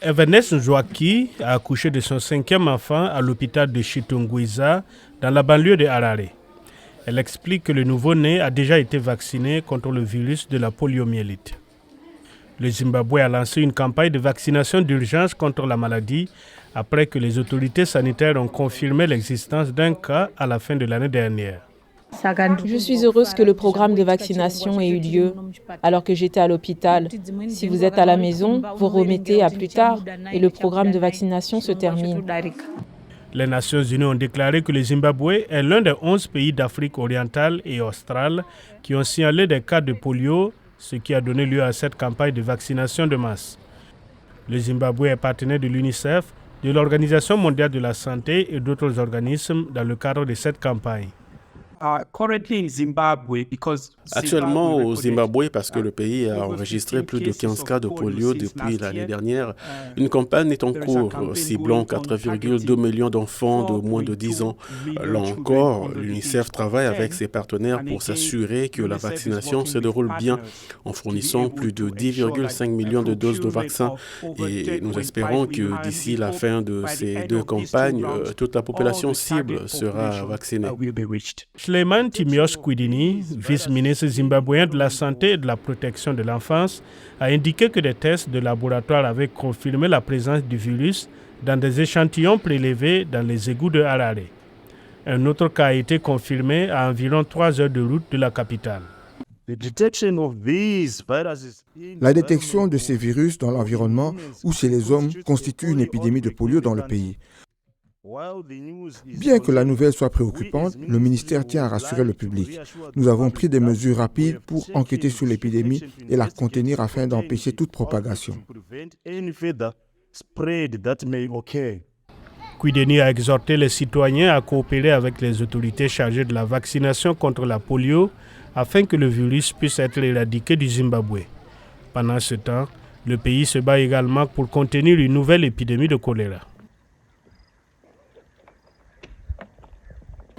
Evanes Nzouaki a accouché de son 5e enfant à l'hôpital de Chitungwiza, dans la banlieue de Harare. Elle explique que le nouveau-né a déjà été vacciné contre le virus de la poliomyélite. Le Zimbabwe a lancé une campagne de vaccination d'urgence contre la maladie après que les autorités sanitaires ont confirmé l'existence d'un cas à la fin de l'année dernière. Je suis heureuse que le programme de vaccination ait eu lieu alors que j'étais à l'hôpital. Si vous êtes à la maison, vous remettez à plus tard et le programme de vaccination se termine. Les Nations Unies ont déclaré que le Zimbabwe est l'un des 11 pays d'Afrique orientale et australe qui ont signalé des cas de polio, ce qui a donné lieu à cette campagne de vaccination de masse. Le Zimbabwe est partenaire de l'UNICEF, de l'Organisation mondiale de la santé et d'autres organismes dans le cadre de cette campagne. Actuellement au Zimbabwe, parce que le pays a enregistré plus de 15 cas de polio depuis l'année dernière, une campagne est en cours ciblant 4,2 millions d'enfants de moins de 10 ans. Là encore, l'UNICEF travaille avec ses partenaires pour s'assurer que la vaccination se déroule bien en fournissant plus de 10,5 millions de doses de vaccins. Et nous espérons que d'ici la fin de ces deux campagnes, toute la population cible sera vaccinée. Suleiman Timios Kwidini, vice-ministre zimbabwéen de la Santé et de la Protection de l'Enfance, a indiqué que des tests de laboratoire avaient confirmé la présence du virus dans des échantillons prélevés dans les égouts de Harare. Un autre cas a été confirmé à environ 3 heures de route de la capitale. La détection de ces virus dans l'environnement ou chez les hommes constitue une épidémie de polio dans le pays. Bien que la nouvelle soit préoccupante, le ministère tient à rassurer le public. Nous avons pris des mesures rapides pour enquêter sur l'épidémie et la contenir afin d'empêcher toute propagation. Kwidini a exhorté les citoyens à coopérer avec les autorités chargées de la vaccination contre la polio afin que le virus puisse être éradiqué du Zimbabwe. Pendant ce temps, le pays se bat également pour contenir une nouvelle épidémie de choléra.